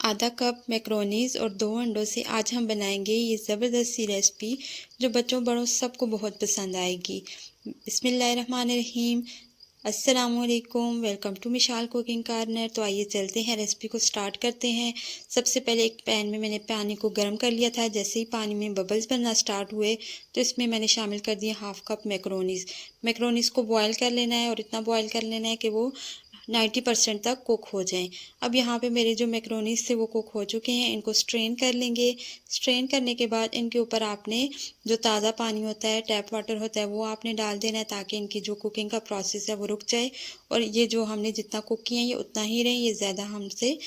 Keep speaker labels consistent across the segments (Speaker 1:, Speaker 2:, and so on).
Speaker 1: आधा cup macaronis और 2 अंडों से आज हम बनाएंगे ये ज़बरदस्त सी रेसिपी जो बच्चों बड़ों सबको बहुत पसंद आएगी। बिस्मिल्लाहिर्रहमानिर्रहीम। अस्सलामुअलैकुम, वेलकम टू मिशाल कुकिंग कॉर्नर। तो आइए चलते हैं, रेसिपी को स्टार्ट करते हैं। सबसे पहले एक पैन में मैंने पानी को गर्म कर लिया था। जैसे ही पानी में बबल्स बनना स्टार्ट हुए तो इसमें मैंने शामिल कर दिया हाफ़ कप मैक्रोनीज। मैक्रोनीज को बॉयल कर लेना है और इतना बॉयल कर लेना है कि वो 90% तक कुक हो जाएं। अब यहाँ पे मेरे जो मैक्रोनीज थे वो कुक हो चुके हैं। इनको स्ट्रेन कर लेंगे। स्ट्रेन करने के बाद इनके ऊपर आपने जो ताज़ा पानी होता है, टैप वाटर होता है, वो आपने डाल देना है ताकि इनकी जो कुकिंग का प्रोसेस है वो रुक जाए और ये जो हमने जितना कुक किया है ये उतना ही रहे, ये ज़्यादा हमसे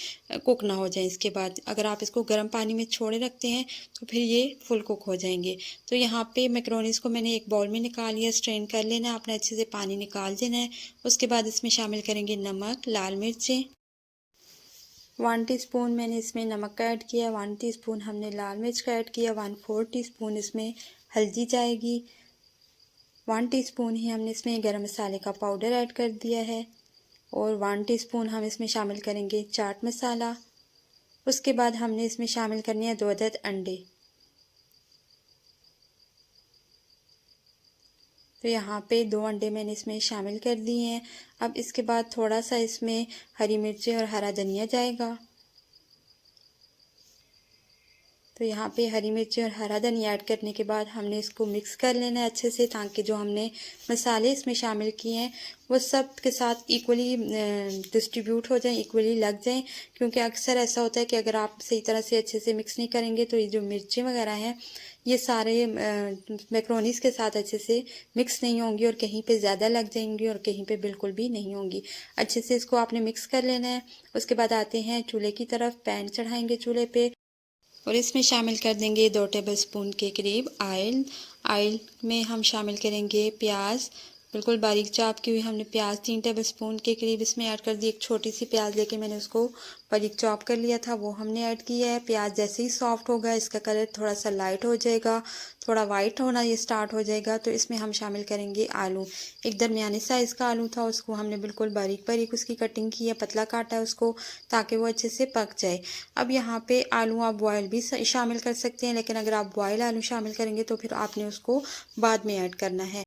Speaker 1: कुक ना हो जाए। इसके बाद अगर आप इसको गर्म पानी में छोड़े रखते हैं तो फिर ये फुल कुक हो जाएंगे। तो यहाँ पे मैक्रोनीज को मैंने एक बाउल में निकाल लिया। स्ट्रेन कर लेना है, आपने अच्छे से पानी निकाल देना है। उसके बाद इसमें शामिल करेंगे नमक, लाल मिर्चें 1 टीस्पून मैंने इसमें नमक का ऐड किया, 1 टीस्पून हमने लाल मिर्च का ऐड किया, 1/4 टीस्पून इसमें हल्दी जाएगी, 1 टीस्पून ही हमने इसमें गरम मसाले का पाउडर ऐड कर दिया है और 1 टीस्पून हम इसमें शामिल करेंगे चाट मसाला। उसके बाद हमने इसमें शामिल करने हैं 2 अदद अंडे। तो यहाँ पे 2 अंडे मैंने इसमें शामिल कर दिए हैं। अब इसके बाद थोड़ा सा इसमें हरी मिर्ची और हरा धनिया जाएगा। तो यहाँ पे हरी मिर्ची और हरा धनिया ऐड करने के बाद हमने इसको मिक्स कर लेना है अच्छे से, ताकि जो हमने मसाले इसमें शामिल किए हैं वो सब के साथ इक्वली डिस्ट्रीब्यूट हो जाएं, इक्वली लग जाएं। क्योंकि अक्सर ऐसा होता है कि अगर आप सही तरह से अच्छे से मिक्स नहीं करेंगे तो ये जो मिर्ची वगैरह हैं ये सारे मैक्रोनीस के साथ अच्छे से मिक्स नहीं होंगी और कहीं पे ज़्यादा लग जाएंगी और कहीं पे बिल्कुल भी नहीं होंगी। अच्छे से इसको आपने मिक्स कर लेना है। उसके बाद आते हैं चूल्हे की तरफ। पैन चढ़ाएंगे चूल्हे पे और इसमें शामिल कर देंगे 2 टेबलस्पून के करीब ऑयल। ऑयल में हम शामिल करेंगे प्याज, बिल्कुल बारीक चॉप की हुई हमने प्याज 3 टेबलस्पून के करीब इसमें ऐड कर दी। एक छोटी सी प्याज लेके मैंने उसको बारीक चॉप कर लिया था, वो हमने ऐड किया है। प्याज जैसे ही सॉफ्ट होगा, इसका कलर थोड़ा सा लाइट हो जाएगा, थोड़ा वाइट होना ये स्टार्ट हो जाएगा, तो इसमें हम शामिल करेंगे आलू। एक दरमियाने साइज़ का आलू था, उसको हमने बिल्कुल बारीक बारीक उसकी कटिंग की है, पतला काटा है उसको ताकि वो अच्छे से पक जाए। अब यहाँ पे आलू आप बॉयल भी शामिल कर सकते हैं, लेकिन अगर आप बॉयल आलू शामिल करेंगे तो फिर आपने उसको बाद में ऐड करना है।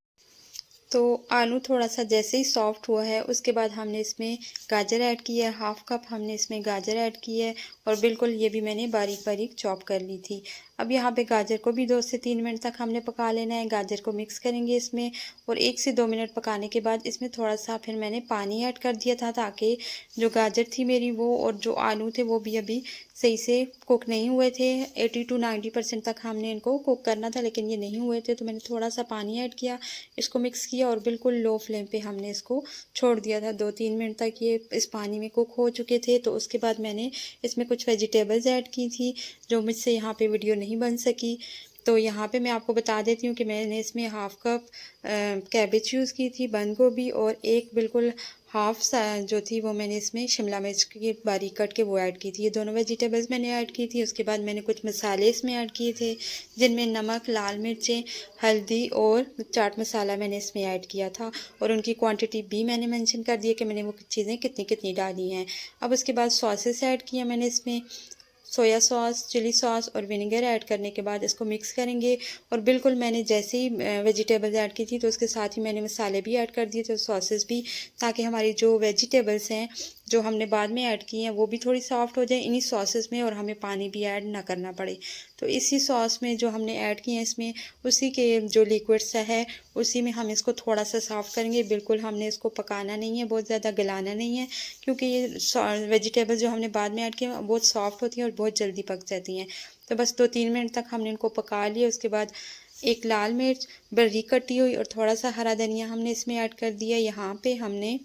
Speaker 1: तो आलू थोड़ा सा जैसे ही सॉफ्ट हुआ है उसके बाद हमने इसमें गाजर ऐड किया है। हाफ़ कप हमने इसमें गाजर ऐड की है और बिल्कुल ये भी मैंने बारीक बारीक चॉप कर ली थी। अब यहाँ पे गाजर को भी 2 से 3 मिनट तक हमने पका लेना है। गाजर को मिक्स करेंगे इसमें और 1 से 2 मिनट पकाने के बाद इसमें थोड़ा सा फिर मैंने पानी ऐड कर दिया था, ताकि जो गाजर थी मेरी वो और जो आलू थे वो भी अभी सही से कुक नहीं हुए थे। 80 to 90% तक हमने इनको कुक करना था, लेकिन ये नहीं हुए थे, तो मैंने थोड़ा सा पानी ऐड किया, इसको मिक्स किया और बिल्कुल लो फ्लेम पे हमने इसको छोड़ दिया था। 2-3 मिनट तक ये इस पानी में कुक हो चुके थे। तो उसके बाद मैंने इसमें कुछ वेजिटेबल्स ऐड की थी जो मुझसे यहाँ पे वीडियो नहीं बन सकी। तो यहाँ पे मैं आपको बता देती हूँ कि मैंने इसमें हाफ़ कप कैबेज यूज़ की थी, बंद गोभी, और एक बिल्कुल हाफ जो थी वो मैंने इसमें शिमला मिर्च की बारीक कट के वो ऐड की थी। ये दोनों वेजिटेबल्स मैंने ऐड की थी। उसके बाद मैंने कुछ मसाले इसमें ऐड किए थे, जिनमें नमक, लाल मिर्चें, हल्दी और चाट मसाला मैंने इसमें ऐड किया था और उनकी क्वांटिटी भी मैंने मेंशन कर दी है कि मैंने वो चीज़ें कितनी कितनी डाली हैं। अब उसके बाद सॉसेस ऐड किया मैंने इसमें, सोया सॉस, चिली सॉस और विनेगर ऐड करने के बाद इसको मिक्स करेंगे और बिल्कुल मैंने जैसे ही वेजिटेबल्स ऐड की थी तो उसके साथ ही मैंने मसाले भी ऐड कर दिए थे, सॉसेस भी, ताकि हमारी जो वेजिटेबल्स हैं जो हमने बाद में ऐड की हैं वो भी थोड़ी सॉफ्ट हो जाए इन्हीं सॉसेस में और हमें पानी भी ऐड ना करना पड़े। तो इसी सॉस में जो हमने ऐड किए हैं इसमें उसी के जो लिक्विड सा है उसी में हम इसको थोड़ा सा सॉफ्ट करेंगे। बिल्कुल हमने इसको पकाना नहीं है, बहुत ज़्यादा गलाना नहीं है, क्योंकि ये वेजिटेबल्स जो हमने बाद में ऐड किए बहुत सॉफ्ट होती हैं और बहुत जल्दी पक जाती हैं। तो बस 2-3 मिनट तक हमने इनको पका लिया। उसके बाद एक लाल मिर्च बारीक कटी हुई और थोड़ा सा हरा धनिया हमने इसमें ऐड कर दिया। यहाँ पे हमने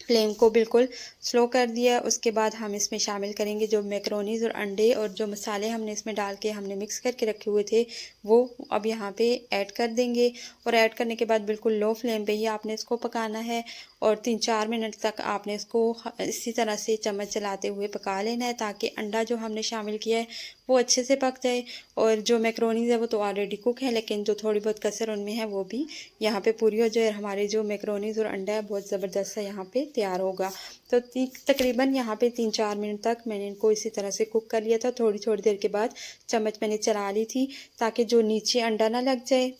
Speaker 1: फ्लेम को बिल्कुल स्लो कर दिया। उसके बाद हम इसमें शामिल करेंगे जो मैक्रोनीज और अंडे और जो मसाले हमने इसमें डाल के हमने मिक्स करके रखे हुए थे वो अब यहाँ पे ऐड कर देंगे और ऐड करने के बाद बिल्कुल लो फ्लेम पे ही आपने इसको पकाना है और 3-4 मिनट तक आपने इसको इसी तरह से चम्मच चलाते हुए पका लेना है, ताकि अंडा जो हमने शामिल किया है वो अच्छे से पक जाए। और जो मैक्रोनीज़ है वो तो ऑलरेडी कुक है, लेकिन जो थोड़ी बहुत कसर उनमें है वो भी यहाँ पे पूरी हो जाए। हमारे जो मैक्रोनीज़ और अंडा है बहुत ज़बरदस्त सा यहाँ पे तैयार होगा। तो तकरीबन यहाँ पे 3-4 मिनट तक मैंने इनको इसी तरह से कुक कर लिया था। थोड़ी थोड़ी देर के बाद चम्मच मैंने चला ली थी, ताकि जो नीचे अंडा ना लग जाए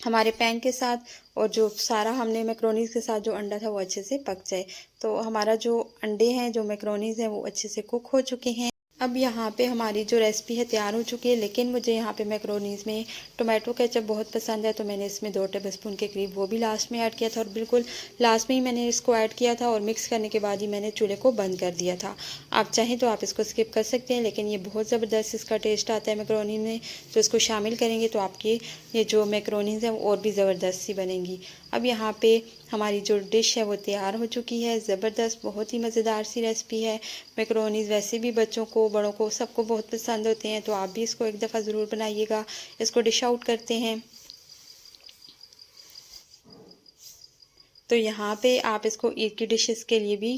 Speaker 1: हमारे पैन के साथ, और जो सारा हमने मैक्रोनीज़ के साथ जो अंडा था वो अच्छे से पक जाए। तो हमारा जो अंडे हैं, जो मैक्रोनीज़ हैं, वो अच्छे से कुक हो चुके हैं। अब यहाँ पे हमारी जो रेसिपी है तैयार हो चुकी है, लेकिन मुझे यहाँ पे मैक्रोनीज़ में टोमेटो केचप बहुत पसंद है, तो मैंने इसमें 2 टेबलस्पून के करीब वो भी लास्ट में ऐड किया था, और बिल्कुल लास्ट में ही मैंने इसको ऐड किया था, और मिक्स करने के बाद ही मैंने चूल्हे को बंद कर दिया था। आप चाहें तो आप इसको स्किप कर सकते हैं, लेकिन ये बहुत ज़बरदस्त इसका टेस्ट आता है मैक्रोनी में। तो इसको शामिल करेंगे तो आपकी ये जो मैक्रोनीज़ हैं वो और भी ज़बरदस्त सी बनेंगी। अब यहाँ पे हमारी जो डिश है वो तैयार हो चुकी है। ज़बरदस्त, बहुत ही मज़ेदार सी रेसिपी है। मैक्रोनीज़ वैसे भी बच्चों को, बड़ों को, सबको बहुत पसंद होते हैं, तो आप भी इसको एक दफ़ा ज़रूर बनाइएगा। इसको डिश आउट करते हैं। तो यहाँ पे आप इसको ईद की डिशेस के लिए भी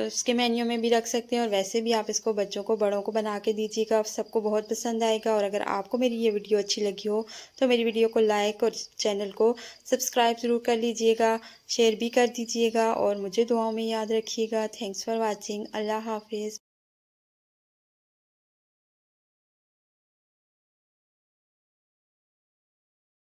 Speaker 1: उसके मेन्यू में भी रख सकते हैं, और वैसे भी आप इसको बच्चों को, बड़ों को बना के दीजिएगा, सबको बहुत पसंद आएगा। और अगर आपको मेरी ये वीडियो अच्छी लगी हो तो मेरी वीडियो को लाइक और चैनल को सब्सक्राइब ज़रूर कर लीजिएगा, शेयर भी कर दीजिएगा, और मुझे दुआओं में याद रखिएगा। Thanks for watching. अल्लाह हाफिज़।